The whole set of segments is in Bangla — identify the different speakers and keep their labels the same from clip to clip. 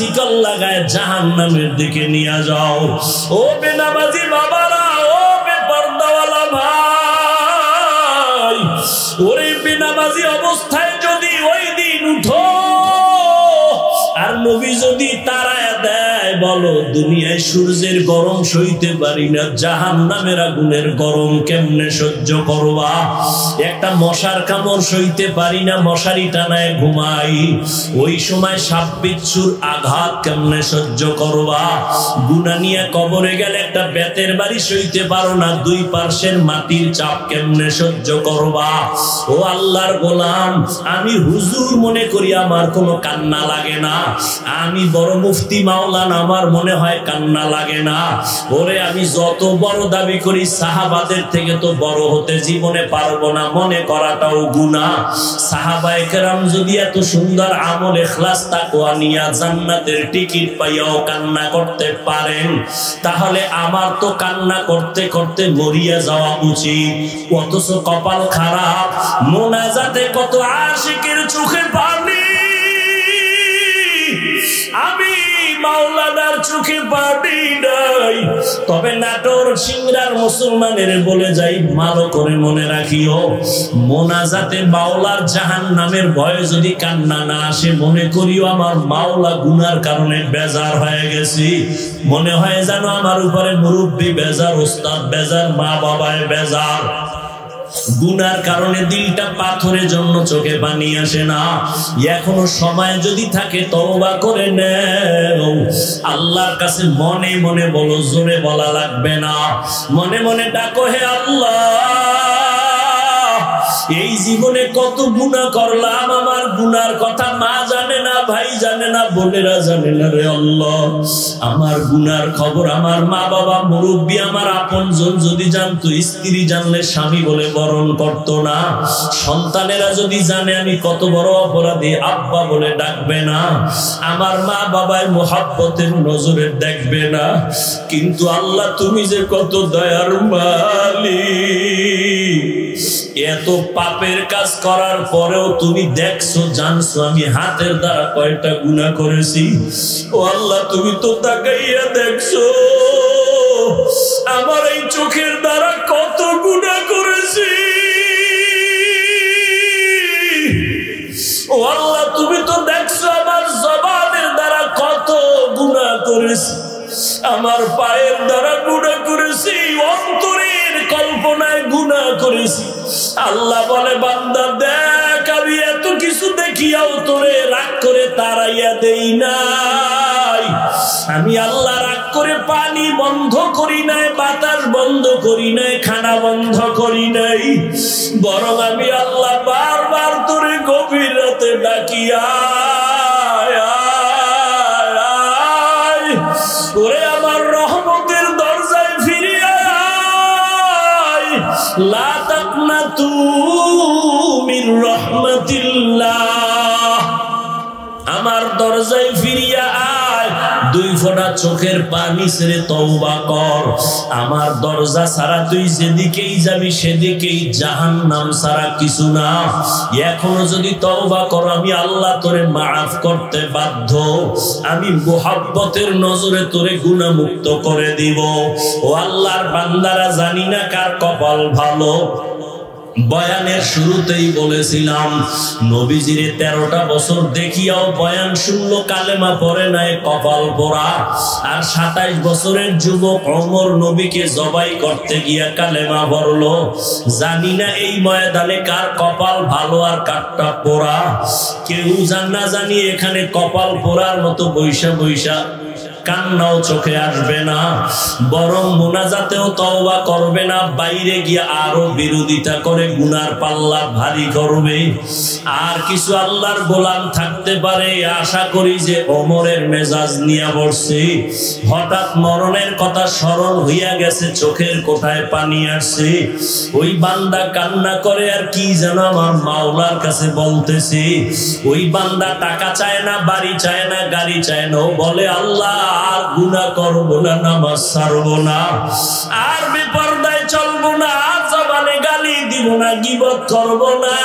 Speaker 1: শিকল লাগায় জাহান্নামের দিকে নিয়ে যাও। ও বেনামাজি বাবারা, ও বেপরদাওয়ালা ভাই, ওরে বেনামাজি অবস্থায় যদি ওই দিন উঠো আর নবী যদি তারায় দেয়, বলো দুনিয়ায় সূর্যের গরম সইতে পারি না, জাহান্নামের আগুনের গরম কেমনে সহ্য করবা? একটা মশার কামড় সইতে পারি না, মশারি টানায় ঘুমাই, ওই সময় সাপ বিচ্ছুর আঘাত কেমনে সহ্য করবা? গুনাহ নিয়ে কবরে গেলে একটা বেতের বাড়ি সইতে পারো না, দুই পার্শ্বের মাটির চাপ কেমনে সহ্য করবা? ও আল্লাহর গোলাম, আমি হুজুর মনে করি আমার কোনো কান্না লাগে না, আমি বড় মুফতি মাওলানা আমার মনে হয় কান্না লাগে না। ওরে আমি যত বড় দাবি করি সাহাবাদের থেকে তো বড় হতে জীবনে পারবো না, মনে করাটাও গুনাহ। সাহাবায়ে কেরাম যদি এত সুন্দর আমল ইখলাস তাকওয়া নিয়া জান্নাতের টিকিট পাইয়াও কান্না করতে পারেন, তাহলে আমার তো কান্না করতে করতে মরিয়া যাওয়া উচিত। অথচ কপাল খারাপ, মোনাজাতে কত আশিকের চোখে পানি, আমি মাওলানার চোখে পানি নাই। তবে নাটোর সিংড়ার মুসলমানের বলে যাই, ভালো করে মনে রাখিও, মোনাজাতে মাওলার জাহান্নামের ভয়ে যদি কান্না না আসে, মনে করিও আমার মাওলা গুনার কারণে বেজার হয়ে গেছি। মনে হয় যেন আমার উপরে মুরব্বী বেজার, ওস্তাদ বেজার, মা বাবায় বেজার। গুনার কারণে দিলটা পাথরের জন্য চোখে পানি আসে না। এখনো সময় যদি থাকে তওবা করে নেও, আল্লাহর কাছে মনে মনে বলো, জোরে বলা লাগবে না, মনে মনে ডাকো, হে আল্লাহ এই জীবনে কত গুনাহ করলাম, আমার গুনার কথা মা জানে না, ভাই জানে না, বোনেরা জানে না, রে আল্লাহ আমার গুনার খবর আমার মা বাবা মুরব্বী আমার আপনজন যদি জানতো, স্ত্রী জানলে স্বামী বলে বরণ করতো না, সন্তানেরা যদি জানে আমি কত বড় অপরাধী, আব্বা বলে ডাকবে না, আমার মা বাবায় মোহাব্বতের নজরে দেখবে না। কিন্তু আল্লাহ তুমি যে কত দয়ার মালিক, এত পাপের কাজ করার পরেও তুমি দেখছো, জানছো আমি হাতের দ্বারা কয়টা গুনাহ করেছি। ও আল্লাহ তুমি তো তাকাইয়া দেখছো আমার এই চোখের দ্বারা কত গুনাহ করেছি। ও আল্লাহ তুমি তো দেখছো আমার জবানের দ্বারা কত গুনাহ করেছি, আমার পায়ের দ্বারা গুনাহ করেছি, অন্তরের কল্পনায় গুনাহ করেছি। আল্লাহ বলে, বান্দা দেখ আমি এত কিছু দেখিয়াও তোরে রাগ করে তাড়াইয়া দেই নাই। আমি আল্লাহ রাগ করে পানি বন্ধ করি নাই, বাতাস বন্ধ করি নাই, খানা বন্ধ করি নাই, বরং আমি আল্লাহ বারবার তোরে গভীর রাতে ডাকিয়া ওরে আমার রহমতের দরজায় ফিরিয়া আয়, লা তাকনাতু মির রাহমাতিল্লাহ, আমার দরজায় ফিরিয়া আয়, দুই ফোঁটা চোখের পানি ছেড়ে তওবা কর। আমার দরজা ছাড়া তুই যেদিকেই যাবি সেদিকেই জাহান্নাম ছাড়া কিছু না। এখনো যদি তওবা কর আমি আল্লাহ তোরে মাফ করতে বাধ্য, আমি মুহাব্বতের নজরে তোরে গুনাহ মুক্ত করে দিব। ও আল্লাহর বান্দারা, জানি না কার কপাল ভালো। বয়ানের শুরুতেই বলেছিলাম নবীজিরে 13টা বছর দেখিয়াও বয়ান শুনলো, কালেমা পড়ে নাই, কপাল পোড়া। আর 27 বছরের যুবক ওমর নবীকে জবাই করতে গিয়া কালেমা পড়লো। জানি না এই ময়দানে কার কপাল ভালো আর কারটা পোড়া। কেউ জানা জানি এখানে কপাল পোড়ার মতো বৈশা বৈশা কান্নাও চোখে আসবে না, বরং মোনাজাতেও তওবা করবে না, বাইরে গিয়ে আরো বিরোধিতা করে গুনার পাল্লা ভারী করবে। আর কিছু আল্লাহর গোলাম থাকতে পারে, আশা করি যে ওমরের মেজাজ নিয়ে বসছে, হঠাৎ মরণের কথা স্মরণ হইয়া গেছে, চোখের কোঠায় পানি আসছে, ওই বান্দা কান্না করে আর কি যেন আমার মাওলার কাছে বলতেছে। ওই বান্দা টাকা চায় না, বাড়ি চায় না, গাড়ি চায় না, বলে আল্লাহ আর গুনাহ করবো না, নামাজ ছাড়বো না, আর বেপরদায় চলবো না, জবানে গালি দিব না, গীবত করবো না,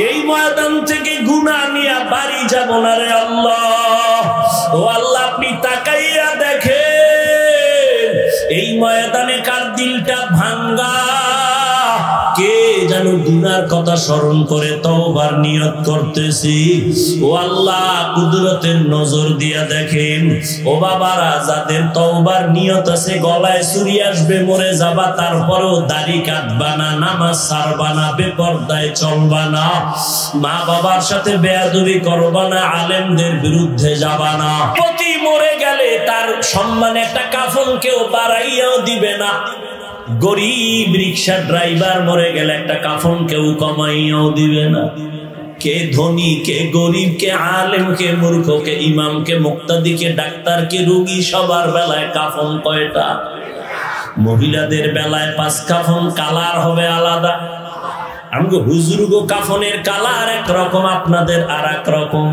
Speaker 1: এই ময়দান থেকে গুনাহ নিয়ে বাড়ি যাব না রে আল্লাহ। ও আল্লাহ আপনি তাকাইয়া দেখেন এই ময়দানে কার দিলটা ভাঙ্গা, কে যেন গুনার কথা স্মরণ করে তওবার নিয়ত করতেছি। ও আল্লাহ কুদরতের নজর দিয়া দেখেন ও বাবারা যাদের তওবার নিয়ত আছে, গলায় চুরি আসবে, মরে যাবা, তারপরেও দাড়ি কাটবা না, নামাজ ছাড়বা না, বেপরদায় চলবা না, মা বাবার সাথে বেয়াদবি করবা না, আলেমদের বিরুদ্ধে যাবা না, পতি মরে গেলে তার সম্মানে একটা কাফন কেউ বাড়াইয়াও দিবে না, গরিব রিক্সা ড্রাইভার মরে গেলে একটা কাফন কেউ কমাইয়াও দিবে না। কে ধনী, কে গরিব, কে আলেম, কে মূর্খ, কে ইমাম, কে মুক্তাদি, কে ডাক্তার, কে রোগী, সবার বেলায় কাফন কয়টা? মহিলাদের বেলায় 5 কাফন, কালার হবে আলাদা। আমগো হুজুরগো কাফনের কালার একরকম, আপনাদের আর এক রকম।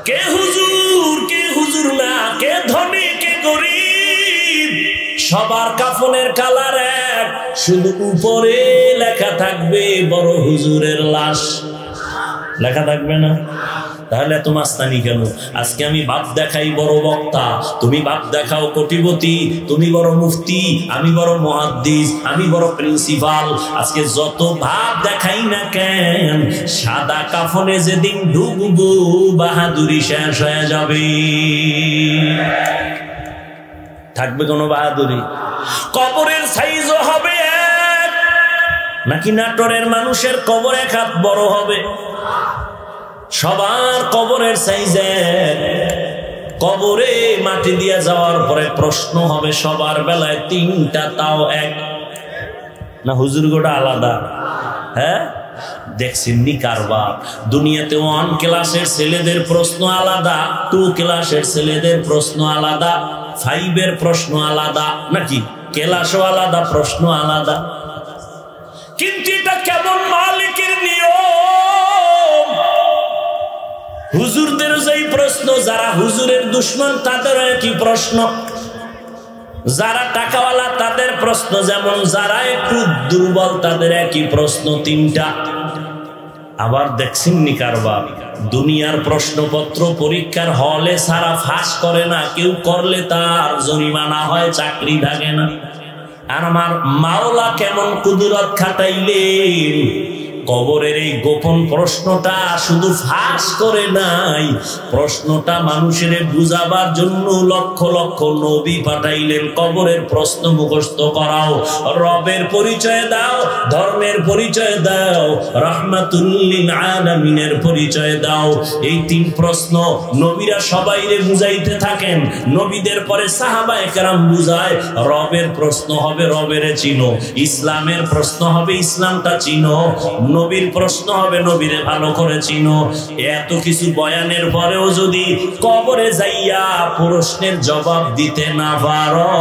Speaker 1: কে হুজুর না, কে ধনী, কে গরিব, সবার কাফনের কালার এক, শুধু উপরে লেখা থাকবে বড় হুজুরের লাশ, লেখা থাকবে না। তাহলে এত মাস্তানি কেন? আজকে আমি বাপ দেখাই বড় বক্তা, তুমি বাপ দেখাও কোটিপতি, তুমি বড় মুফতি, আমি বড় মুহাদ্দিস, আমি বড় প্রিন্সিপাল। আজকে যত ভাব দেখাই না কেন, সাদা কাফনে যেদিন ঢুকবো বাহাদুরি শেষ হয়ে যাবে। থাকবে কোনো বাহাদুরি? কবরের সাইজও হবে এক, নাকি নাটোরের মানুষের কবর এক হাত বড় হবে? সবার কবরের সাইজ এক। কবরে মাটি দিয়ে যাওয়ার পরে প্রশ্ন হবে সবার বেলায় 3টা, তাও এক না? হুজুর গোটা আলাদা? হ্যাঁ, দেখছেন নি কারবার? দুনিয়াতে 1 ক্লাসের ছেলেদের প্রশ্ন আলাদা, 2 ক্লাসের ছেলেদের প্রশ্ন আলাদা, 5 এর প্রশ্ন আলাদা, নাকি ক্লাসও আলাদা, প্রশ্ন আলাদা। কিন্তু এটা কেমন মালিকের নিয়ম? হুজুরদের যেই প্রশ্ন, যারা হুজুরের দুশমন তাদের একই প্রশ্ন, যারা টাকাওয়ালা তাদের প্রশ্ন যেমন, যারা একটু দুর্বল তাদের একই প্রশ্ন, 3টা। আবার দেখছেন নি কারবার? দুনিয়ার প্রশ্নপত্র পরীক্ষার হলে সারা ফাঁস করে না, কেউ করলে তার জরিমানা হয়, চাকরি থাকে না। আর আমার মাওলা কেমন কুদরত খাটাইলেন, কবরের এই গোপন প্রশ্নটা শুধু ফাঁস করে নাই, প্রশ্নটা মানুষের বুঝাবার জন্য লক্ষ লক্ষ নবী পাঠাইলেন। কবরের প্রশ্ন মুখস্থ করাও, রবের পরিচয় দাও, ধর্মের পরিচয় দাও, রাহমাতুল লিল আলামিনের পরিচয় দাও। এই 3 প্রশ্ন নবীরা সবাইরে বুঝাইতে থাকেন। নবীদের পরে সাহাবায়ে কেরাম বুঝায়। রবের প্রশ্ন হবে রবেরে চিনো, ইসলামের প্রশ্ন হবে ইসলামটা চিনো, নবীর প্রশ্ন হবে নবীরে ভালো করে চিনো। এত কিছু বয়ানের পরেও যদি কবরে যাইয়া প্রশ্নের জবাব দিতে না পারো,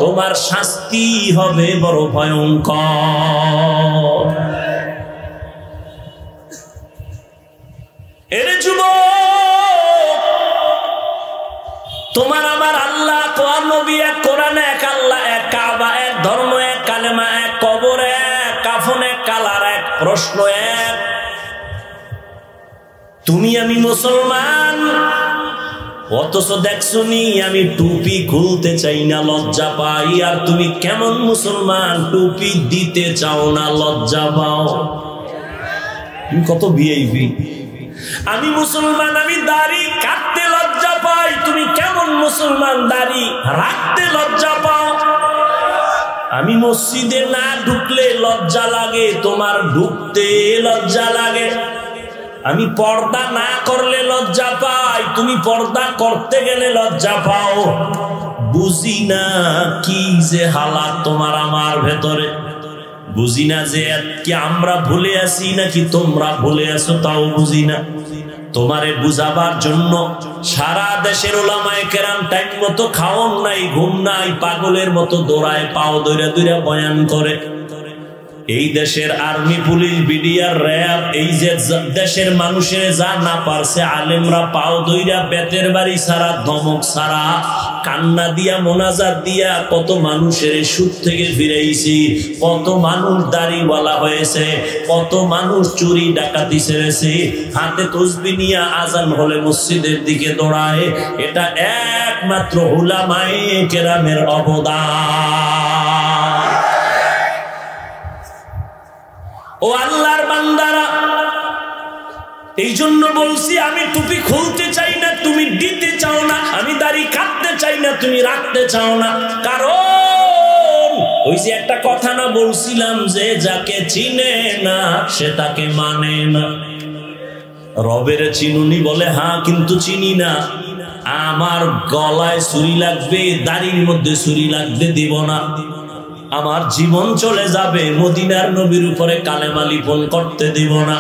Speaker 1: তোমার শাস্তি হবে বড় ভয়ঙ্কর। এর যুবক, তোমার আমার আল্লাহ, তোমার নবী এক, কোরআন এক, আল্লাহ এক, কাবা এক, ধর্ম এক, কালেমা এক, কবর এক, কাফন এক, কালার এক, প্রশ্ন এক। তুমি আমি মুসলমান, অথচ দেখছনি আমি টুপি খুলতে চাই না, লজ্জা পাই। আর তুমি কেমন মুসলমান, টুপি দিতে চাও না, লজ্জা পাও। তুমি কত ভিআইপি। আমি মুসলমান, আমি দাড়ি কাটতে লজ্জা পাই, তুমি কেমন মুসলমান, দাড়ি রাখতে লজ্জা পাও। আমি মসজিদে না ঢুকলে লজ্জা লাগে, তোমার ঢুকতে লজ্জা লাগে। আমি পর্দা না করলে লজ্জা পাই, তুমি পর্দা করতে গেলে লজ্জা পাও। বুঝি না কি যে হালাত তোমার আমার ভেতরে, বুঝি না যে কি আমরা ভুলে আছি নাকি তোমরা ভুলে আছো, তাও বুঝি না। তোমারে বুঝাবার জন্য সারা দেশের উলামায়ে কেরাম টাইম মতো খাওন নাই, ঘুম নাই, পাগলের মতো দৌড়ায়, পাও দৌড়া দৌড়া বয়ান করে। এই দেশের আর্মি, পুলিশ, বিডিআর, র্যাব, এই যে দেশের মানুষের যা না পারছে, আলেমরা পাও দইরা বেতের বাড়ি ছাড়া, ধমক ছাড়া, কান্না দিয়া, মোনাজাত দিয়া কত মানুষের সুদ থেকে ফিরাইছি, কত মানুষ দাড়িওয়ালা হয়েছে, কত মানুষ চুরি ডাকাতি ছেড়েছে, হাতে তসবিহ নিয়ে আজান হলে মসজিদের দিকে দৌড়ায়। এটা একমাত্র উলামায়ে কেরামের অবদান। ও আল্লাহর বান্দারা, এই জন্য বলছি, আমি টুপি খুলতে চাই না, তুমি দিতে চাও না, আমি দাড়ি কাটতে চাই না, তুমি রাখতে চাও না। কারণ ওই যে একটা কথা না বলছিলাম, যে যাকে চিনে না সে তাকে মানে না। রবের চিনুনি? বলে হ্যাঁ, কিন্তু চিনি না। আমার গলায় ছুরি লাগবে, দাড়ির মধ্যে ছুরি লাগতে দিব না। আমার জীবন চলে যাবে, মদিনার নবীর উপরে কালেমা লিপন করতে দিব না।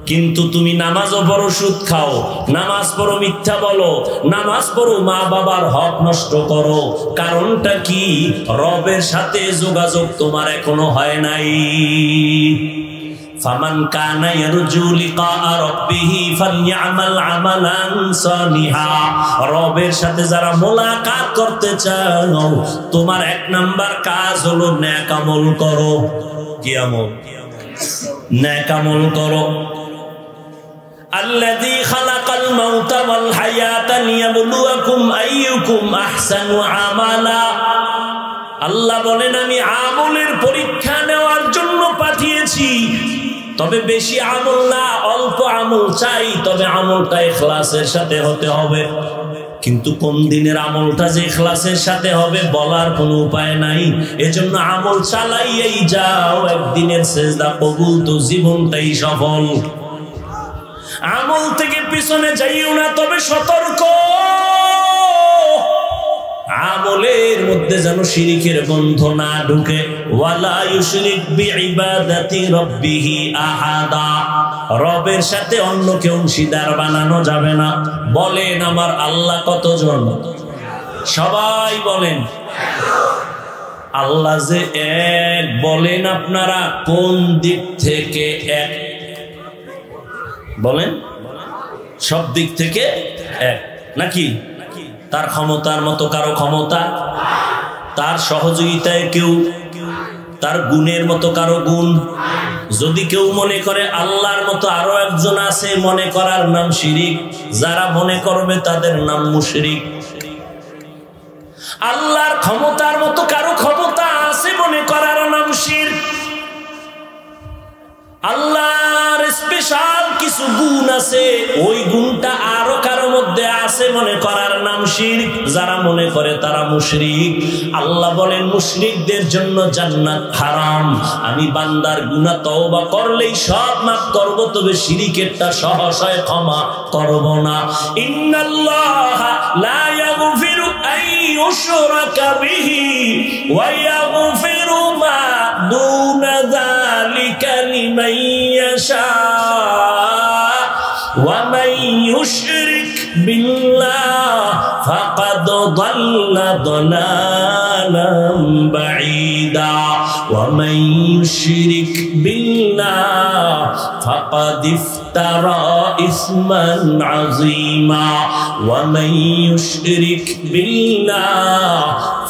Speaker 1: কিন্তু তুমি নামাজও পড়ো, সুদ খাও, নামাজ পড়ো, মিথ্যা বলো, নামাজ পড়ো, মা বাবার হক নষ্ট করো। কারণটা কি? রবের সাথে যোগাযোগ তোমার এখনো হয় নাই। ফামান কানা ইয়ারজু লিকা রাব্বিহি ফালইআমাল আমালান সালিহা। রবের সাথে যারা মোলাকাত করতে চাও, তোমার এক নাম্বার কাজ হলো নেক আমল করো। কি আমল? নেক আমল করো। আল্লাযী খালাকাল মাউতা ওয়াল হায়াতা লিয়াবলুয়াকুম আইয়ুকুম আহসানু আমালা। আল্লাহ বলেন, আমি আমলের পরীক্ষা নেওয়ার জন্য পাঠিয়েছি। তবে বেশি আমল না, অল্প আমল চাই, তবে আমলটা ইখলাসের সাথে হতে হবে। কিন্তু কোন দিনের আমলটা যে ইখলাসের সাথে হবে বলার কোনো উপায় নাই। এজন্য আমল চালাইয়েই যাও, একদিনের সেজদা কবুল তো জীবনটাই সফল। আমল থেকে পিছনে যাইও না, তবে সতর্ক, আমলের মধ্যে যেন শিরিকের গন্ধ না ঢুকে। ওয়ালা ইউশরিক বিইবাদাতি রাব্বিহি আহাদা। রবের সাথে অন্যকে অংশীদার বানানো যাবে না। বলেন আমার আল্লাহ কতজন? সবাই বলেন আল্লাহ যে এক। বলেন আপনারা কোন দিক থেকে এক? বলেন সব দিক থেকে এক নাকি? তার ক্ষমতার মতো কারো ক্ষমতা, তার সহযোগিতায় কেউ, তার গুণের মতো কারো গুণ। যদি কেউ মনে করে আল্লাহর মতো আরো একজন আছে, মনে করার নাম শিরিক। যারা মনে করবে তাদের নাম মুশরিক। আল্লাহর ক্ষমতার মতো কারো ক্ষমতা আছে মনে করার নাম শিরক। আল্লাহর স্পেশাল কিছু গুণ আছে, ওই গুণটা আরো কারো মধ্যে আছে মনে করার নাম শিরক। যারা মনে করে তারা মুশরিক। আল্লাহ বলেন মুশরিকদের জন্য জান্নাত হারাম। আমি বান্দার গুনাহ তওবা করলেই সব মাফ করব, তবে শিরকেরটা সহসায় ক্ষমা করব না। ইন্নাল্লাহা লা ইয়াগফিরু আন ইউশরাকা বিহি ওয়া ইয়াগফিরু মা দুনা যালিকা লিমান يشاء ومن يشرك بالله فقد ضل ضلالا بعيدا ومن يشرك بالله فقد افترى إثما عظيما ومن يشرك بالله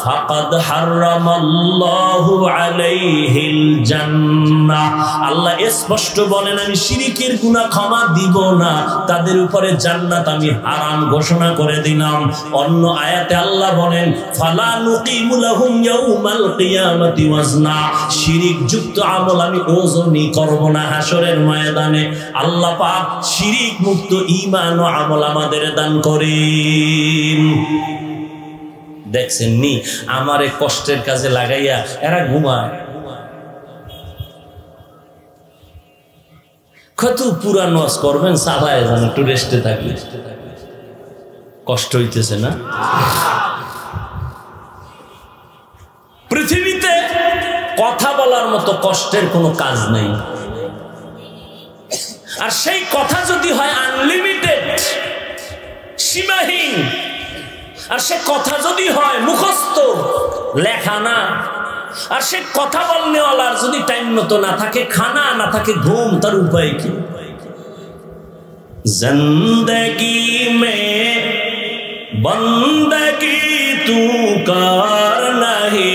Speaker 1: فقد حرم الله عليه الجنة। আল্লাহ স্পষ্ট বলেন আমি শিরকের গুনাহ ক্ষমা দিব না, তাদের উপরে জান্নাত আমি হারাম ঘোষণা করে দিলাম। অন্য আয়াতে আল্লাহ বলেন ফালা নুকিমু লাহুম ইয়াউমাল কিয়ামাতি ওয়াজনা। শিরক যুক্ত আমল আমি ওজনই করব না হাসরের ময়দানে। আল্লাহ পাক শিরক মুক্ত ঈমান ও আমল আমাদের দান করেন। দেখছেন নি আমারে কষ্টের কাজে লাগাইয়া এরা ঘুমায়। কত পুরা নজ করবেন, সালায় যান, একটু রেস্টে থাকলে কষ্ট হইতেছে না? পৃথিবীতে কথা বলার মতো কষ্টের কোনো কাজ নেই। আর সেই কথা যদি হয় আনলিমিটেড, সীমাহীন, আর সে কথা যদি হয় মুখস্থ, লেখা না, আর সে কথা বলনেওয়ালার যদি টাইম মতো না থাকে, খানা না থাকে, ঘুম, তার উপায় কি? জিন্দগি মে বন্দগি তু কার নাহি,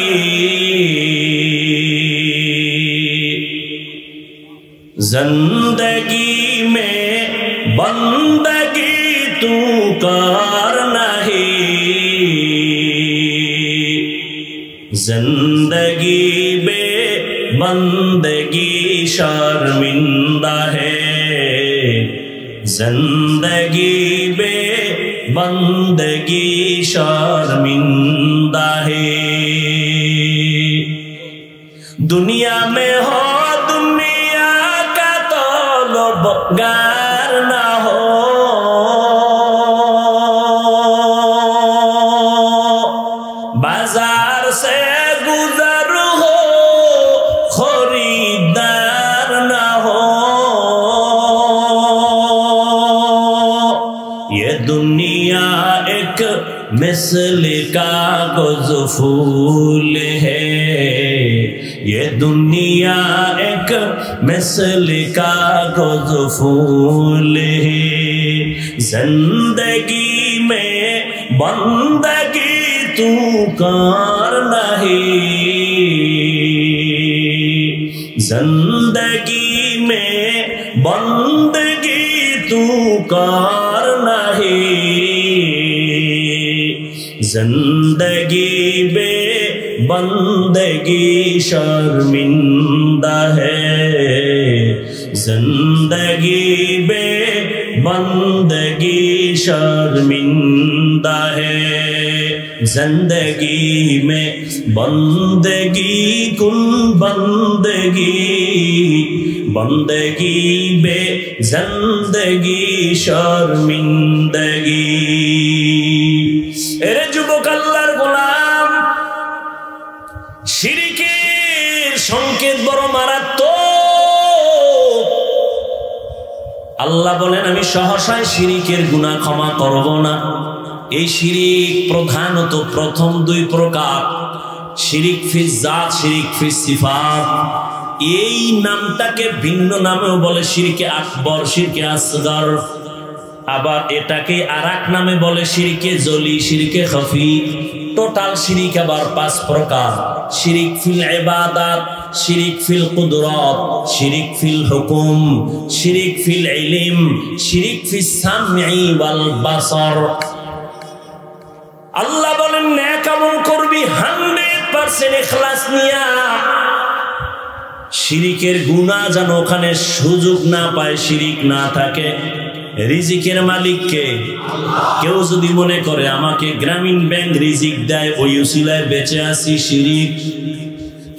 Speaker 1: जिंदगी में बंदगी तू कर नहीं, जिंदगी बे बंदगी शर्मिंदा है, जिंदगी बे बंदगी शर्मिंदा है। दुनिया में हो गार ना हो, बाजार से गुजर हो, खरीदार ना हो। ये दुनिया एक मिसल कागज फूल है, ये दुनिया एक मिसल कागज फूल है, जिंदगी में बंदगी तू कर नहीं, जिंदगी में बंदगी तू कर नहीं, जिंदगी बे बंदगी शर्मिंदा है, जिंदगी बे बंदगी शर्मिंदा है। जिंदगी में बंदगी कुल बंदगी, बंदगी बे जिंदगी शर्मिंदगी। एरे जुबक आल्लाहर गोलाम, শিরিকের সংকেত বড় মারাত্মক। আল্লাহ বলেন আমি সহসায় শিরিকের গুনাহ ক্ষমা করব না। এই শিরিক প্রধানত প্রথম দুই প্রকার, শিরিক ফিস জাত, শিরিক ফিস সিফাত। এই নামটাকে ভিন্ন নামেও বলে শিরকে আকবর, শিরকে আসগর। আবার এটাকে আরেক নামে বলে শিরকে জলি, শিরকে খফি। টোটাল শিরিক আবার ৫ প্রকার। শিরিক ফিল ইবাদাত, শিরিক ফিল কুদরত, শিরিক ফিল হুকুম, শিরিক ফিল ইলম, শিরিক ফিস সামঈ ওয়াল বাসর। আল্লাহ বলেন নেক আমল করবি 100% ইখলাস নিয়া। শিরিকের গুনাহ যেন ওখানে সুযোগ না পায়, শিরিক না থাকে। রিজিকের মালিক কে? কেউ যদি মনে করে আমাকে গ্রামীণ ব্যাংক রিজিক দেয়, ওই উসিলায় বেঁচে আছি, শিরিক।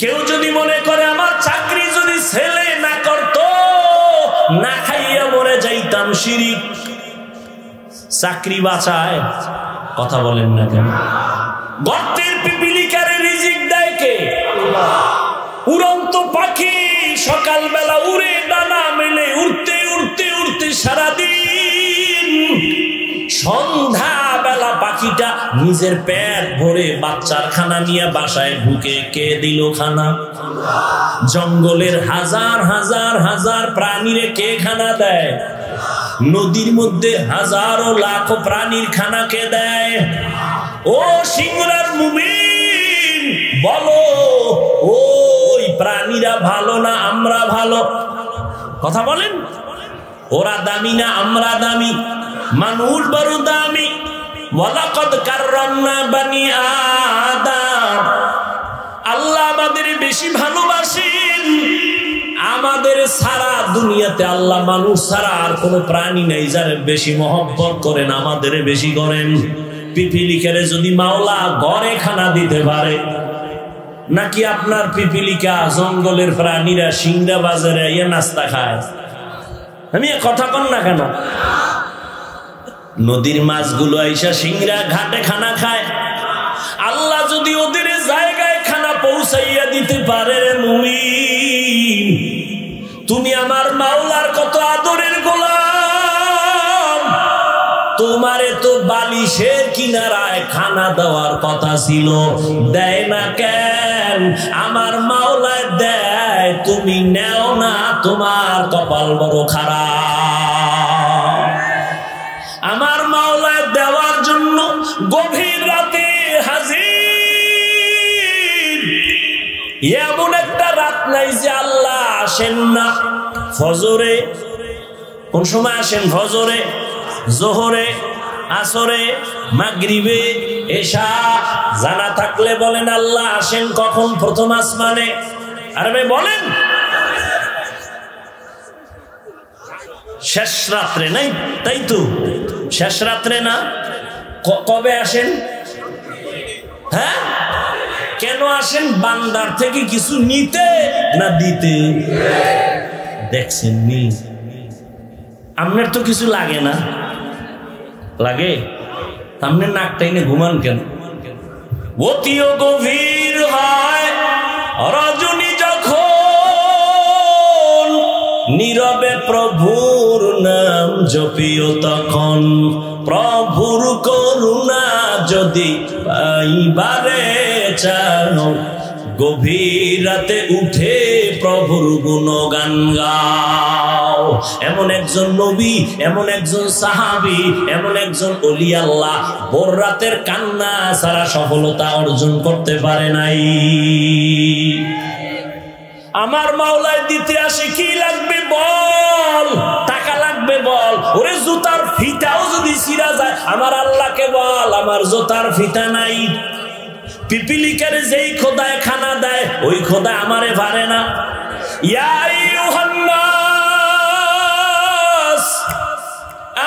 Speaker 1: কেউ যদি মনে করে আমার চাকরি যদি ছেলে না করত, না খাইয়া মরে যাইতাম, শিরিক। চাকরি বাঁচায়, কথা বলেন না কেন? গর্তের পিপিলিকারে রিজিক দেয় কে? উড়ন্ত পাখি সকালবেলা উড়ে ডানা মেলে উড়তে উড়তে উড়তে সারাদিন, সন্ধ্যা বেলা পাখিটা নিজের পেট ভরে বাচ্চার খানা নিয়ে বাসায় ঢুকে। কে দিল খানা? জঙ্গলের হাজার হাজার হাজার প্রাণীরে কে খানা দেয়? নদীর মধ্যে হাজারো লাখো প্রাণীর খানা কে দেয়? ও সিংহরার মুমিন বলো, ওই প্রাণীরা ভালো না আমরা ভালো? কথা বলেন। ওরা দামি না আমরা দামি? মানুষ বড় দামি। ওয়ালাকাদ কাররামনা বানি আদম। আল্লাহ আমাদের বেশি ভালোবাসেন। আমাদের সারা দুনিয়াতে আল্লাহ মানুষ ছাড়া আর কোনো প্রাণী নেই যার বেশি মহব্বত করেন, আমাদের বেশি করেন। পিপিলিকারে যদি মাওলা ঘরে খানা দিতে পারে, নাকি আপনার পিপিলিকা জঙ্গলের প্রাণীরা সিংড়া বাজারে ইয়ে নাস্তা খায়? আমি কথা কন না কেন? নদীর মাছগুলো আইসা সিংড়া ঘাটে খানা খায়। আল্লাহ যদি ওদের জায়গায় খানা পৌঁছাইয়া দিতে পারে, রে মুমিন, তুমি আমার মাওলার কত আদরের গোলাম। তোমারে তো বালিশের কিনারায় খানা দেওয়ার কথা ছিল, দেয় না কেন? আমার মাওলায় দেয়, তুমি নেও না, তোমার কপাল বড় খারাপ। আমার মাওলায় দেওয়ার জন্য গভীর রাতে হাজির। এমন একটা রাত নাই যে আল্লাহ আসেন না। ফজরে কোন সময় আসেন? ফজরে, জোহরে, আসরে, মাগরিবে, এশা। জানা থাকলে বলেন আল্লাহ আসেন কখন? প্রথম আসমানে। আরে ভাই বলেন, শেষ রাত্রে নাই? তাই তো, শেষ রাত্রে না। কবে আসেন? হ্যাঁ, কেন আসেন? বান্দার থেকে কিছু নিতে না দিতে? দেখছেন নি, আপনার তো কিছু লাগে না, লাগে? আপনার নাকটাই না ঘুমান কেন? অতিও গভীর হয় রজনী যখন, নীরবে প্রভুর নাম জপিও তখন। প্রভুর করুণা যদি পাইবারে চাও, গভীর রাতে উঠে প্রভুর গুণগান গাও। এমন একজন নবী, এমন একজন সাহাবী, এমন একজন ওলি আল্লাহ ভোর রাতের কান্না ছাড়া সফলতা অর্জন করতে পারে নাই। আমার মাওলায় দিতে আসে, কি লাগবে বল? টাকা লাগবে বল? ওরে জুতার ফিতাও যদি ছিঁড়া যায়, আমার আল্লাহকে বল আমার জুতার ফিতা নাই। পিপিলিকারে যেই খোদায় খানা দেয়, ওই খোদা আমারে পারে না। ইয়া আইয়ুহান নাস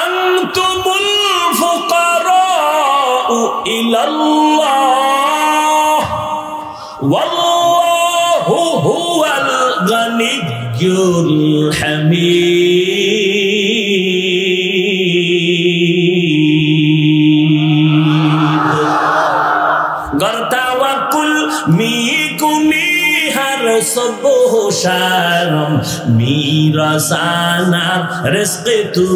Speaker 1: আনতুমুল ফুকারাউ ইলাল্লাহ ওয়াল্লাহু হুয়াল গানিয়্যুল হামিদ। গরতাওয়াকুল মিকুনি হর সবহ শারম মিরাসানা রিজক তু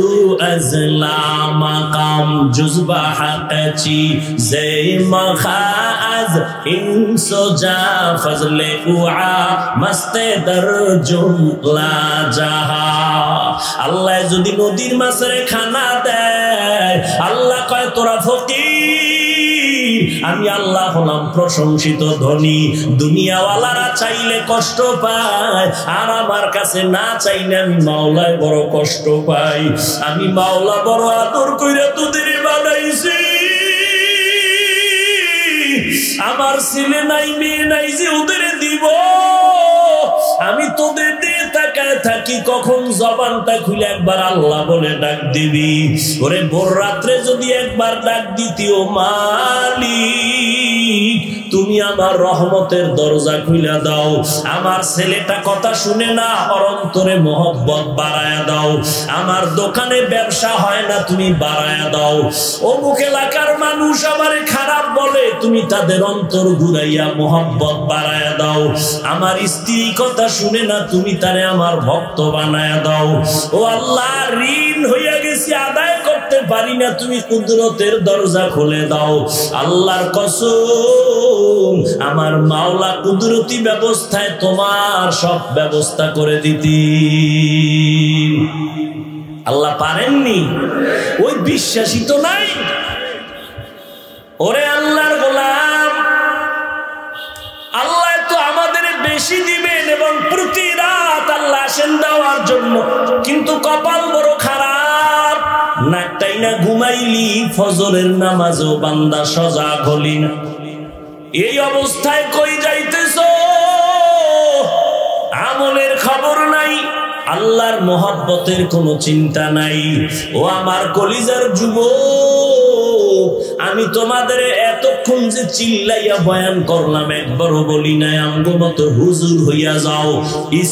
Speaker 1: আজলা মাকাম জুজবা হাকচি জে মখাজ ইনসোজা ফজলে উআ মস্তে দর জুমলা জাহা। আল্লাহ যদি নদীর মাছের খানা দেয়, আল্লাহ কয় তোরা ফকির, আমি আল্লাহ হলাম প্রশংসিত ধনী। দুনিয়াওয়ালারা চাইলে কষ্ট পায়, আর আমার কাছে না চাইলে আমি মাওলায় বড় কষ্ট পাই। আমি মাওলা বড় আদর কইরা তোদের বানাইছি। আমার ছেলে নাই, মেয়ে নাই যে ওদের দিব। আমি তোদের দিয়ে তাকায় থাকি, কখন জবানটা খুলে একবার আল্লাহ বলে ডাক দিবি। ওরে ভোর রাত্রে যদি একবার ডাক দিতিও, মালিক তুমি আমার রহমতের দরজা খুলে দাও। আমার ছেলেটা কথা শুনে না, অন্তরে মোহব্বত বাড়ায়া দাও। আমার দোকানে ব্যবসা হয় না, তুমি বাড়ায়া দাও। অমুক এলাকার মানুষ আমারে খারাপ বলে, তুমি তাদের অন্তর ঘুরাইয়া মোহব্বত বাড়ায়া দাও। আমার স্ত্রী কথা শুনে না, তুমি তারে আমার ভক্ত বানায়া দাও। ও আল্লাহ, ঋণ হইয়া গেছি, আদায় করতে পারি না, তুমি কুদরতের দরজা খুলে দাও। আল্লাহর কসম, আমার মাওলা কুদরতি ব্যবস্থায় তোমার সব ব্যবস্থা করে দিতি। আল্লাহ পারেননি? ওই বিশ্বাসী তো নাই। ওরে আল্লাহর গোলাম, আল্লাহ তো আমাদের বেশি দিবেন এবং প্রতি রাত আল্লাহ আসেন দেওয়ার জন্য, কিন্তু কপাল বড় খারাপ। নাকটাই না ঘুমাইলি, ফজরের নামাজও বান্দা সজাগ হলি না। এই অবস্থায় কই যাইতেছ? আমলের খবর নাই, আল্লাহর মোহাব্বতের কোনো চিন্তা নাই। ও আমার কলিজার যুবক, আমি তোমাদের এত এতক্ষণ যে চিল্লাইয়া বয়ান করলাম একবারও বলি নাই আমগো মতো হুজুর হইয়া যাও,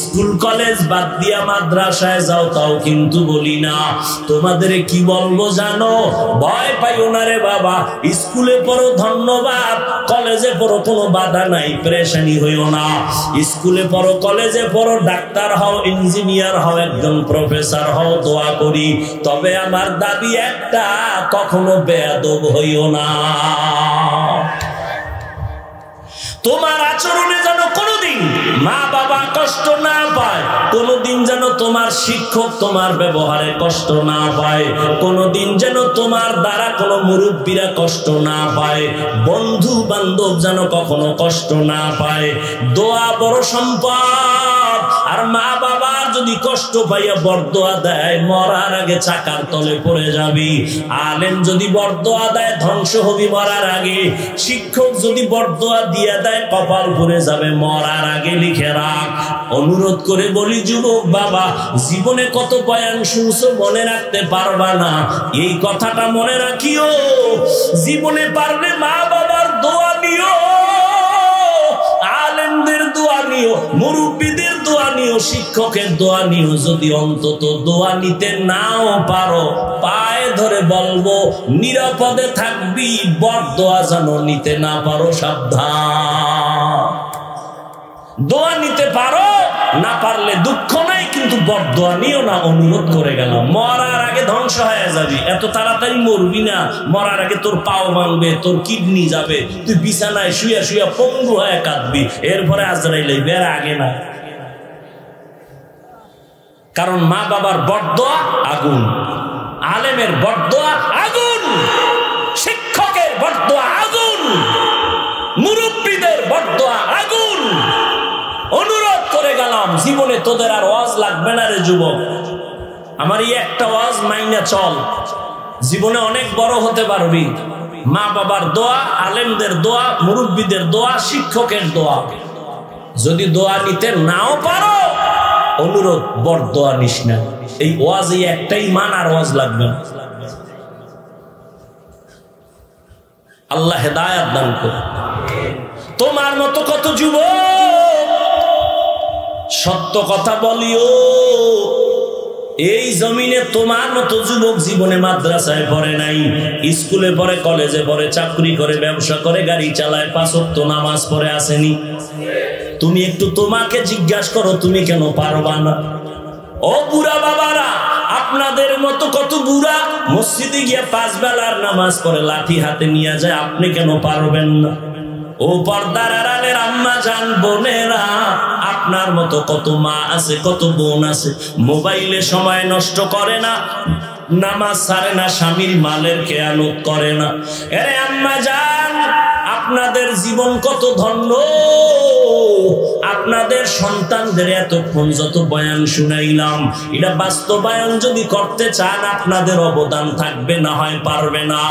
Speaker 1: স্কুল কলেজ বাদ দিয়া মাদ্রাসায় যাও, তাও কিন্তু বলি না। তোমাদের কি বলবো জানো? ভয় পাইও না রে বাবা, স্কুলে পড়ো ধন্যবাদ, কলেজে পড়ো কোনো বাধা নাই, পেরেশানি হইও না। স্কুলে পড়ো, কলেজে পড়ো, ডাক্তার হও, ইঞ্জিনিয়ার হও, একজন প্রফেসর হও, দোয়া করি। তবে আমার দাবি একটা, কখনো বেয়াদব হইও না। তোমার আচরণে যেন কোনোদিন মা বাবা কষ্ট না পায়, কোনোদিন যেন তোমার শিক্ষক তোমার ব্যবহারে কষ্ট না পায়, কোনোদিন যেন তোমার দ্বারা কোনো মুরব্বীরা কষ্ট না পায়, বন্ধু বান্ধব যেন কখনো কষ্ট না পায়। দোয়া বড় সম্পদ। আর মা বাবার যদি কষ্ট পাইয়া বরদোয়া দেয়, মরার আগে চাকার তলে পড়ে যাবি। আলেম যদি বরদোয়া দেয়, ধ্বংস হবি মরার আগে। শিক্ষক যদি বরদোয়া দিয়ে দেয়, কপাল পুড়ে যাবে মরার আগে, লিখে রাখ। অনুরোধ করে বলি যুবক বাবা, জীবনে কত বয়ান শুনছো মনে রাখতে পারবা না, এই কথাটা মনে রাখিও। জীবনে পারলে মা বাবার দোয়া নিও, আলেমদের দোয়া নিও, মুরব্বীদের দোয়া নিও, শিক্ষকের দোয়া নিও। যদি অন্তত দোয়া নিতে নাও পারো, পায়ে ধরে বলবো নিরাপদে থাকবি, বরদোয়া যেন নিতে না পারো, সাবধান। দোয়া নিতে পারো, না পারলে দুঃখ নাই, কিন্তু বরদোয়া নিও না। অনুরোধ করে গেলাম, মরার আগে ধ্বংস হয়ে যাবি। এত তাড়াতাড়ি মরবি না, মরার আগে তোর পাও ভাঙবে, তোর কিডনি যাবে, তুই বিছানায় শুয়া শুয়া পঙ্গু হয়ে কাঁদবি। এরপরে আজরাইল বের আগে না। কারণ মা বাবার বরদোয়া আগুন, আলেমের বরদোয়া আগুন, শিক্ষকের বরদোয়া আগুন, মুরব্বীদের বরদোয়া আগুন। অনুরোধ করে গেলাম, জীবনে তোদের আর ওয়াজ লাগবে না রে যুবক। আমার এই একটা ওয়াজ মাইনা চল, জীবনে অনেক বড় হতে পারবি। মা বাবার দোয়া, আলেমদের দোয়া, মুরব্বীদের দোয়া, শিক্ষকের দোয়া। যদি দোয়া নিতে নাও পারো, অনুরোধ বরদোয়া নিস না। এই ওয়াজ এই একটাই মান, আর ওয়াজ লাগবে না। আল্লাহ হেদায়েত দান করে। তোমার মতো কত যুবক, সত্য কথা বলিও, এই জমিনে তোমার মতো যুবক জীবনে মাদ্রাসায় পড়ে নাই, স্কুলে পড়ে, কলেজে পড়ে, চাকরি করে, ব্যবসা করে, গাড়ি চালায়, 5 ওয়াক্ত নামাজ পড়ে আসেনি। তুমি একটু তোমাকে জিজ্ঞাসা করো, তুমি কেন পারবা না? ও বুড়া বাবারা, আপনাদের মতো কত বুড়া মসজিদে গিয়ে 5 বেলার নামাজ পড়ে, লাঠি হাতে নিয়ে যায়, আপনি কেন পারবেন না? ও পর্দার আড়ালের আম্মা জান বোনেরা, আপনার মতো কত মা আছে, কত বোন আছে, মোবাইলে সময় নষ্ট করে না, নামাজ ছাড়ে না, স্বামীর মালের খেয়ানত করে না। আরে আম্মা জান, আপনাদের জীবন কত ধন্য। আপনাদের সন্তানদের এতক্ষণ যত বয়ান শুনাইলাম, এটা বাস্তবায়ন যদি করতে চান, আপনাদের অবদান থাকবে, না হয় পারবে না।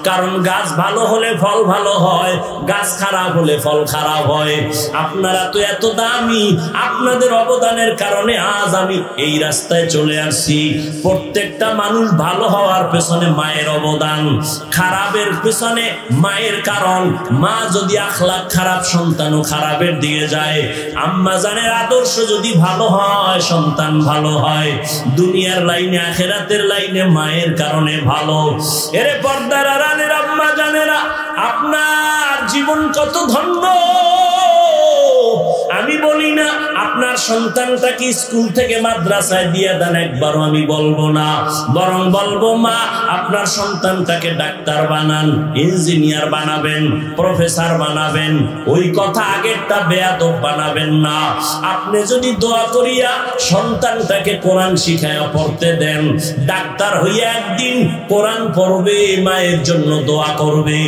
Speaker 1: কারণ গাছ ভালো হলে ফল ভালো হয়, গাছ খারাপ হলে ফল খারাপ হয়। আপনারা তো এত দামি, আপনাদের অবদানের কারণে আজ আমি এই রাস্তায় চলে আসছি। প্রত্যেকটা মানুষ ভালো হওয়ার পেছনে মায়ের অবদান, খারাপের পেছনে মায়ের কারণ। মা যদি আখলাক খারাপ, সন্তানও খারাপের দিকে যায়। আম্মা জানের আদর্শ যদি ভালো হয়, সন্তান ভালো হয়। দুনিয়ার লাইনে, আখিরাতের লাইনে মায়ের কারণে ভালো। এরে পর্দার আড়ালের আম্মা জানেরা, আপনার জীবন কত ধন্য। আমি বলি না আপনার সন্তানটাকে স্কুল থেকে মাদ্রাসায় দিয়ে দেন, একবারও আমি বলবো না, বরং বলবো মা আপনার সন্তানটাকে ডাক্তার বানান, ইঞ্জিনিয়ার বানাবেন, প্রফেসর বানাবেন। ওই কথা আগেরটা বেয়াদব বানাবেন না। আপনি যদি দোয়া করিয়া সন্তানটাকে কোরআন শিখায়া পড়তে দেন, ডাক্তার হইয়া একদিন কোরআন পড়বে, মায়ের জন্য দোয়া করবে।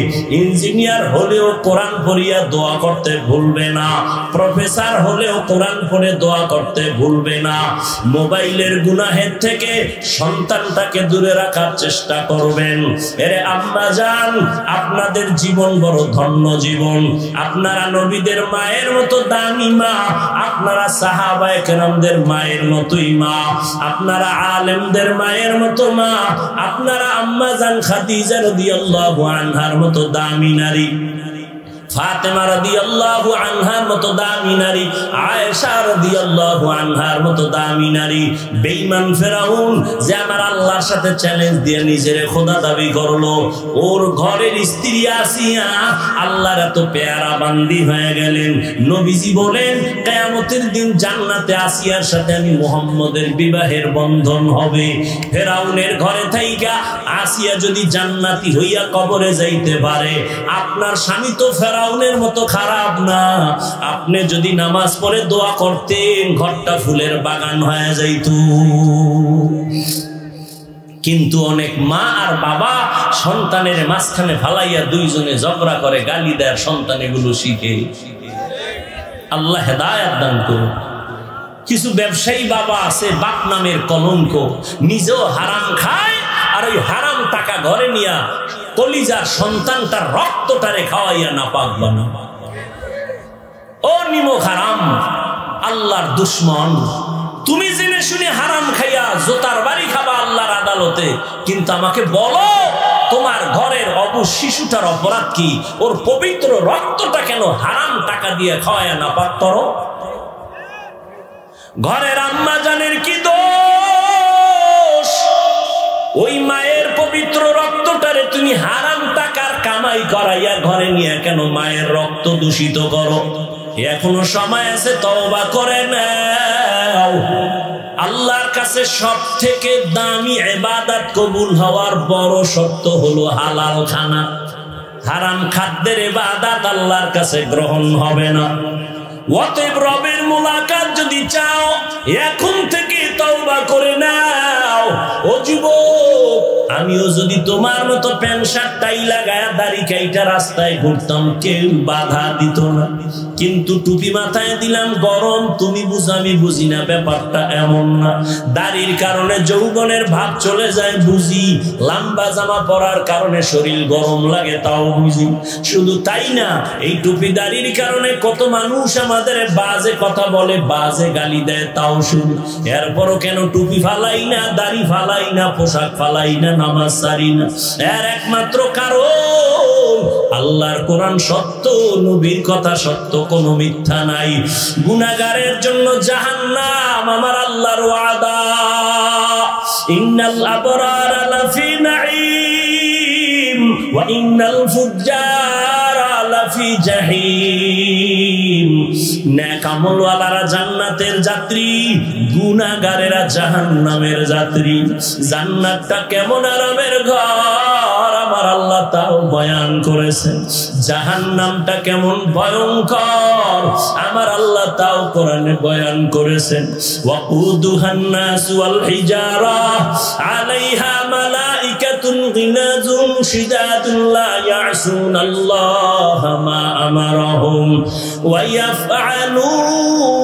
Speaker 1: ইঞ্জিনিয়ার হলেও কোরআন পড়িয়া দোয়া করতে ভুলবে না, প্রফেসর হলেও কোরআন পড়ে দোয়া করতে ভুলবে না। মোবাইলের গুনাহের থেকে সন্তানটাকে দূরে রাখার চেষ্টা করবেন। এরে আম্মা জান, আপনাদের জীবন বড় ধন্য জীবন। আপনারা নবীদের মায়ের মতো দামি মা, আপনারা সাহাবায়ে কেরামদের মায়ের মতোই মা, আপনারা আলেমদের মায়ের মতো মা, আপনারা আম্মা জান খাদিজা রাদিয়াল্লাহু আনহার মতো দামি নারী, ফাতেমা রাদিয়াল্লাহু আনহার মতো দামি নারী, আয়েশা রাদিয়াল্লাহু আনহার মতো দামি নারী। বেঈমান ফেরাউন যে আমার আল্লাহর সাথে চ্যালেঞ্জ দিয়ে নিজের খোদা দাবি করলো, ওর ঘরের স্ত্রী আসিয়া আল্লাহর এত পেয়ারা বান্দি হয়ে গেলেন। নবীজি বলেন কিয়ামতের দিন জান্নাতে আসিয়ার সাথে আমি মুহাম্মদের বিবাহের বন্ধন হবে। ফেরাউনের ঘরে থাইকা আসিয়া যদি জান্নাতি হইয়া কবরে যাইতে পারে, আপনার স্বামী তো ফেরাউনের মতো খারাপ না। আপনি যদি নামাজ পড়ে দোয়া করতেন, ঘরটা ফুলের বাগান হয়ে যাইত। কিন্তু অনেক মা আর বাবা সন্তানের মাঝখানে ফালাইয়া দুইজনে ঝগড়া করে, গালি দেয়, সন্তান এগুলো শিখে। আল্লাহ হেদায়েত দান করুন। কিছু ব্যবসায়ী বাবা আছে, বাপ নামের কলঙ্ক, নিজেও হারাম খায় আর ওই হারাম টাকা ঘরে নিয়া কলিজার সন্তানটার রক্তটারে খাওয়াইয়া নাপাক বানায়। ও নিমক হারাম, আল্লাহর দুশ্মন, তুমি জেনে শুনে হারাম খাইয়া জোতার বাড়ি খাবা আল্লাহর আদালতে, কিন্তু আমাকে বলো তোমার ঘরের শিশুটার অপরাধ কি? ওর পবিত্র রক্তটা কেন হারাম টাকা দিয়ে খাওয়াইয়া নাপাক করো? ঘরের আম্মা জানের কি দোষ? ওই মায়ের পবিত্র রক্তটারে তুমি হারাম টাকার কামাই করাইয়া ঘরে নিয়ে কেন মায়ের রক্ত দূষিত করো? এখনো সময় আছে, তওবা করে নাও। আল্লাহর কাছে সব থেকে দামি ইবাদত কবুল হওয়ার বড় শর্ত হলো হালাল খানা। হারাম খাদ্যের ইবাদত আল্লাহর কাছে গ্রহণ হবে না। অতএব রবের মুলাকাত যদি চাও, এখন থেকে তওবা করে নাও। ও যুবক, আমিও যদি তোমার মতো প্যান্ট শার্ট টাই লাগায়া দাড়ি কাইটা রাস্তায় ঘুরতাম, কেউ বাধা দিত না। কিন্তু টুপি মাথায় দিলাম, গরম তুমি বুঝ আমি বুঝি না, ব্যাপারটা এমন না। দাড়ির কারণে যৌবনের ভাব চলে যায় বুঝি, লম্বা জামা পরার কারণে শরীর গরম লাগে তাও বুঝি। শুধু তাই না, এই টুপি দাড়ির কারণে কত মানুষ আমাদের বাজে কথা বলে, বাজে গালি দেয় তাও শুনি। এরপরও কেন টুপি ফালাই না, দাড়ি ফালাই না, পোশাক ফালাই না, নামাজ সারি না? এর একমাত্র কারণ আল্লাহর কোরআন সত্য, নবীর কথা সত্য, কোনো মিথ্যা নাই। গুনাহগারের জন্য জাহান্নাম আমার আল্লাহর ওয়াদা। ইন্নাল আবরারা লাফি নাঈম ওয়া ইন্নাল ফুজ্জারা লাফি জাহিম। নেক আমলওয়ালারা জান্নাতের যাত্রী, গুনাহগারেরা জাহান্নামের যাত্রী। জান্নাতটা কেমন আরামের ঘর আমার আল্লাহ তাও বয়ান করেছেন। জাহান্নামটা কেমন ভয়ঙ্কর আমার আল্লাহ তাও কোরআনে বয়ান করেছেন। ওয়াকুদুহান নাস ওয়াল হিজারা আলাইহা মালাইকাতুন গিলাজুন শিদাদুন লা ইয়াসুনাল্লাহা মা আমারাহুম ওয়া ইয়াফআলুনা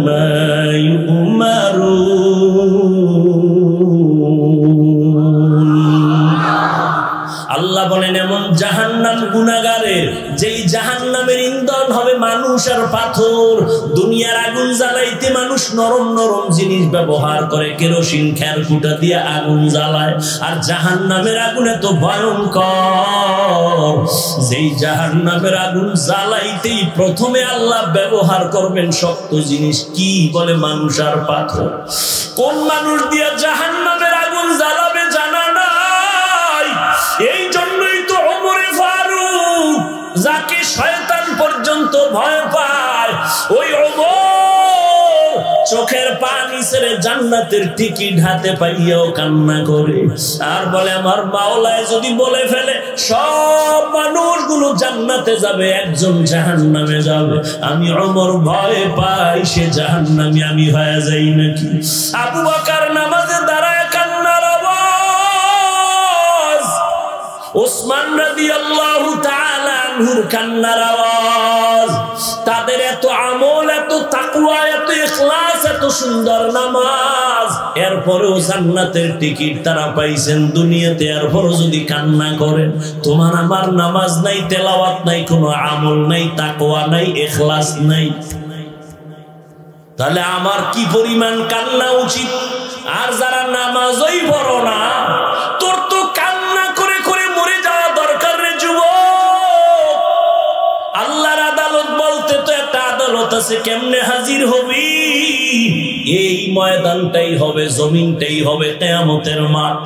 Speaker 1: মা ইউমারুন। আল্লাহ বলেন এমন জাহান্নাম গুনাহগারের, যেই জাহান্নামের ইন্ধন হবে মানুষ আর পাথর। দুনিয়ার আগুন জ্বালাইতে মানুষ নরম নরম জিনিস ব্যবহার করে, কেরোসিন খেরকুটা দিয়ে আগুন জ্বালায়। আর জাহান্নামের আগুন এত ভয়ঙ্কর, যেই জাহান্নামের আগুন জ্বালাইতেই প্রথমে আল্লাহ ব্যবহার করবেন শক্ত জিনিস। কি বলে? মানুষ আর পাথর। কোন মানুষ দিয়ে জাহান্নামের আগুন জ্বালাবে জানা নাই। এই জন্যই তো ওমরে ফারুক, যাকে শয়তান পর্যন্ত ভয় পায়, ওই ওমর চোখের পানি ছেড়ে জান্নাতের টিকিট হাতে পাইয়াও কান্না করে আর বলে, আমার মাওলায় যদি বলে ফেলে সব মানুষগুলো জান্নাতে যাবে, একজন জাহান্নামে যাবে, আমি ওমর ভয় পাই সে জাহান্নামী আমি হয়ে যাই নাকি। আবু বকর নামাজে দাঁড়ায় কান্নার আওয়াজ, ওসমান রাদিয়াল্লাহু তাআলা আনহুর কান্নার আওয়াজ, তাদের এত আমল, এত তাকওয়া, এত ইখলাস, এত সুন্দর নামাজ, এরপরেও জান্নাতের টিকিট তারা পাইছেন দুনিয়াতে। এরপরও যদি কান্না করেন, তোমার আমার নামাজ নাই, তেলাওয়াত নাই, কোনো আমল নাই, তাকওয়া নাই, ইখলাস নাই, তাহলে আমার কি পরিমাণ কান্না উচিত? আর যারা নামাজই পড়ো না, তোর তো কান্না করে করে মরে যাওয়া দরকার রে যুবক। আল্লাহর আদালত বলতে তো একটা আদালত আছে, কেমনে হাজির হবি? এই ময়দানটাই হবে, জমিনটাই হবে কিয়ামতের মাঠ।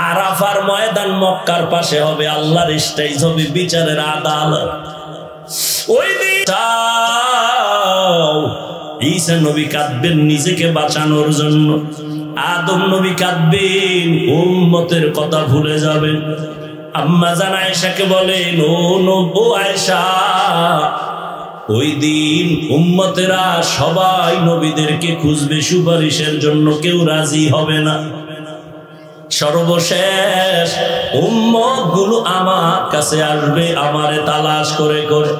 Speaker 1: আরাফার ময়দান মক্কার পাশে হবে, আল্লাহর স্টেজ হবে, বিচারের আদালত। ওই দিন ঈসা নবী কাঁদবেন নিজেকে বাঁচানোর জন্য, আদম নবী কাঁদবেন, উম্মতের কথা ভুলে যাবেন। আম্মা জান আয়েশাকে বলেন, ও আয়েশা, ওই দিন উম্মতেরা সবাই নবীদেরকে খুঁজবে সুপারিশের জন্য, কেউ রাজি হবে না। সর্বশেষ উম্মত গুলো আমার কাছে আসবে, আমারে তালাশ করে করে।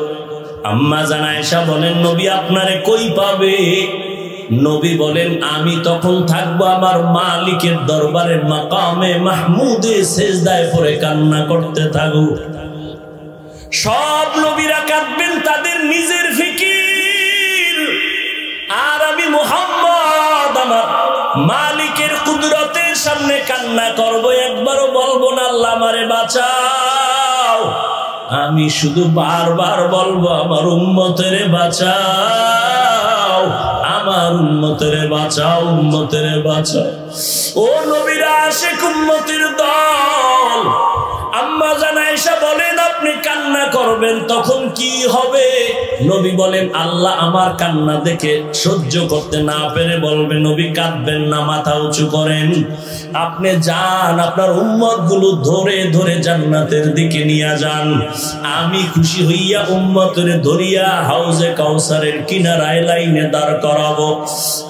Speaker 1: আম্মা জান আয়েশা বলেন, নবী আপনারে কই পাবে? নবী বলেন, আমি তখন থাকবো আমার মালিকের দরবারে, মাকামে মাহমুদে সিজদায় পড়ে কান্না করতে থাকবো। সব নবীরা কাঁদবেন, তাদের নিজের ফিকির, আর আমি মুহাম্মদ আমার মালিকের কুদরতের সামনে কান্না করব, একবারও বলবো না আল্লাহ আমারে বাঁচাও। আমি শুধু বারবার বলবো, আমার উম্মতের বাঁচাও, আমার উম্মতের বাঁচাও, উম্মতের বাঁচাও। ও নবীরা আশিক উম্মতের দল, আম্মা জান আয়েশা বলেন, আপনি কান্না করবেন, তখন কি হবে? নবী বলেন, আল্লাহ আমার কান্না দেখে সহ্য করতে না পেরে বলবে, নবী কাঁদবেন না, মাথা উঁচু করেন, আপনি যান, আপনার উম্মত গুলো ধরে ধরে জান্নাতের দিকে নিয়ে যান। আমি খুশি হইয়া উম্মতের ধরিয়া হাউজে কাউসারের কিনারায় লাইনে দাঁড় করাবো।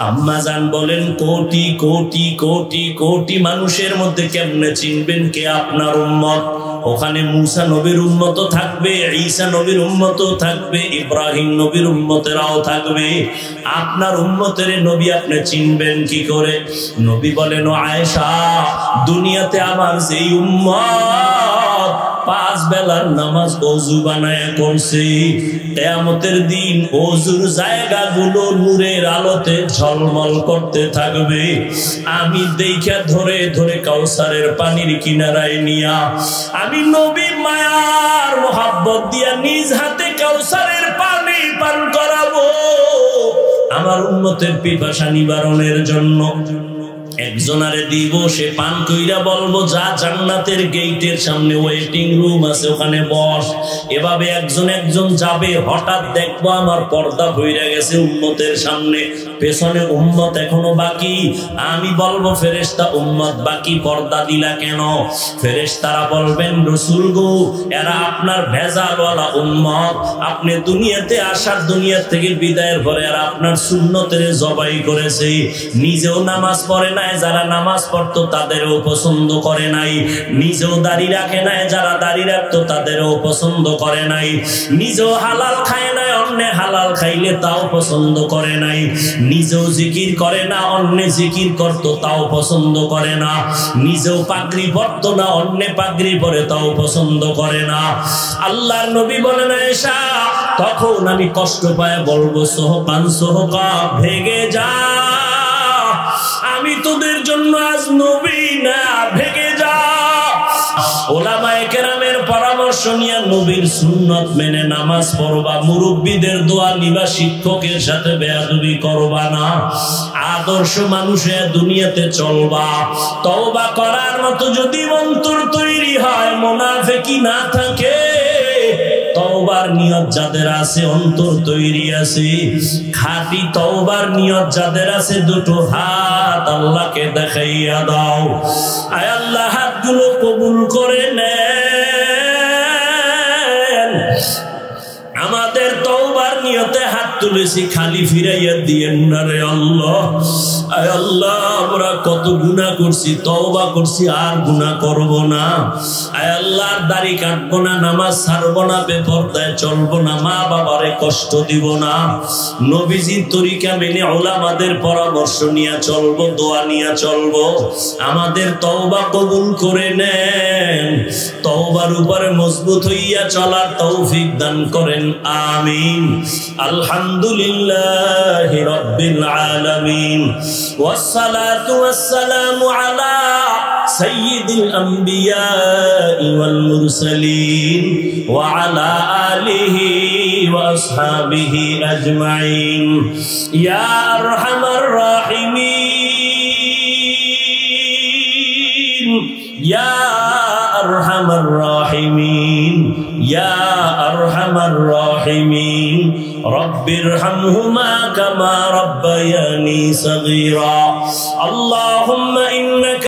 Speaker 1: আম্মা জান বলেন, কোটি কোটি কোটি কোটি মানুষের মধ্যে কেমনে চিনবেন কে আপনার উম্মত? ওখানে মুসা নবীর উম্মত থাকবে, ঈসা নবীর উম্মত থাকবে, ইব্রাহিম নবীর উম্মতেরাও থাকবে। আপনার উম্মতের নবী আপনি চিনবেন কি করে? নবী বলেন, ও আয়েশা, দুনিয়াতে আমার যেই উম্মত 5 বেলার নামাজ ওযু বানায়া করছে, কিয়ামতের দিন ওযুর জায়গাগুলো নূরের আলোতে ঝলমল করতে থাকবে। আমি দেখা ধরে ধরে কাউসারের পানির কিনারায় নিয়া, আমি নবী মায়ার মোহাব্বত দিয়া নিজ হাতে কাউসারের পানি পান করাবো, আমার উম্মতের পিপাসা নিবারণের জন্য। একজনারে দিব, সে পান কইরা বলবো, যা জান্নাতের গেটের সামনে ওয়েটিং রুম আছে, ওখানে বস। এভাবে একজন একজন যাবে, হঠাৎ দেখবো আমার পর্দা ভইরা গেছে উম্মতের সামনে, পেছনে উম্মত এখনো বাকি। আমি বলবো, ফেরেশতা উম্মত বাকি, পর্দা দিলা কেন? ফেরেশতারা বলবেন, রাসূল গো, এরা আপনার ভেজালওয়ালা উম্মত, আপনি দুনিয়াতে আসার, দুনিয়া থেকে বিদায়ের পরে এরা আপনার সুন্নতের জবাই করেছে, নিজেও নামাজ পড়ে না, যারা নামাজ পড়তো তাদেরও পছন্দ করে নাই, নিজেও দাড়ি রাখে নাই, যারা দাড়ি রাখতো তাদেরও পছন্দ করে নাই, নিজেও হালাল খায় নাই, অন্য হালাল খাইলে তাও পছন্দ করে নাই, নিজেও জিকির করে না, অন্য জিকির করতো তাও পছন্দ করে না, নিজেও পাগড়ি পরতো না, অন্য পাগড়ি পরে তাও পছন্দ করে না। আল্লাহর নবী বলেন, আয়েশা, তখন আমি কষ্ট পায় বলবো, সোহকান সোহকা, ভেগে যা, আমি তোদের জন্য আজ নবী না, ভেগে যা। ওলামায়ে কেরামের পরামর্শ নিয়ে নবীর সুন্নত মেনে নামাজ পড়বা, মুরব্বীদের দোয়া নিবা, শিক্ষকের সাথে বেয়াদবি করবা না, আদর্শ মানুষে দুনিয়াতে চলবা। তওবা করার মতো যদি অন্তর তৈরি হয়, মুনাফিকি না থাকে, তওবার নিয়ত যাদের আছে, অন্তর তৈরি আছে, খাঁটি তওবার নিয়ত যাদের আছে, দুটো হাত আল্লাহকে দেখাইয়া দাও। আয় আল্লাহ, হাতগুলো কবুল করে নেন, আমাদের তওবার নিয়তে হাত তুলেছি, খালি ফিরাইয়া দিয়েন না রে আল্লাহ। আয় আল্লাহ, আমরা কত গুনাহ করছি, তওবা করছি, আর গুনাহ করব না। আয় আল্লাহ, দাড়ি কাটবো না, নামাজ ছাড়বো না, বেপরদায় চলবো না, মা বাবারে কষ্ট দিব না, নবীজির তরিকা মেনে উলামাদের পরামর্শ নিয়ে চলবো, দোয়া নিয়ে চলবো। আমাদের তওবা কবুল করে নেন, তওবার উপরে মজবুত হইয়া চলার তৌফিক দান করেন, আমিন। আলহামদুলিল্লাহি রাব্বিল আলামিন, ওয়াসসালাতু ওয়াসসালামু আলা সাইয়্যিদিল আমবিয়া ওয়াল মুরসালিন ওয়া আলা আলিহি ওয়া আসহাবিহি আজমাইন। ইয়া আরহামার রাহিমিন, ইয়া আরহামার রাহিমিন, ইয়া আরহামার রাহিমিন, রব্বিরহামহুমা কামা রাব্বায়ানি সগীরা। আল্লাহুম্মা ইন্নাকা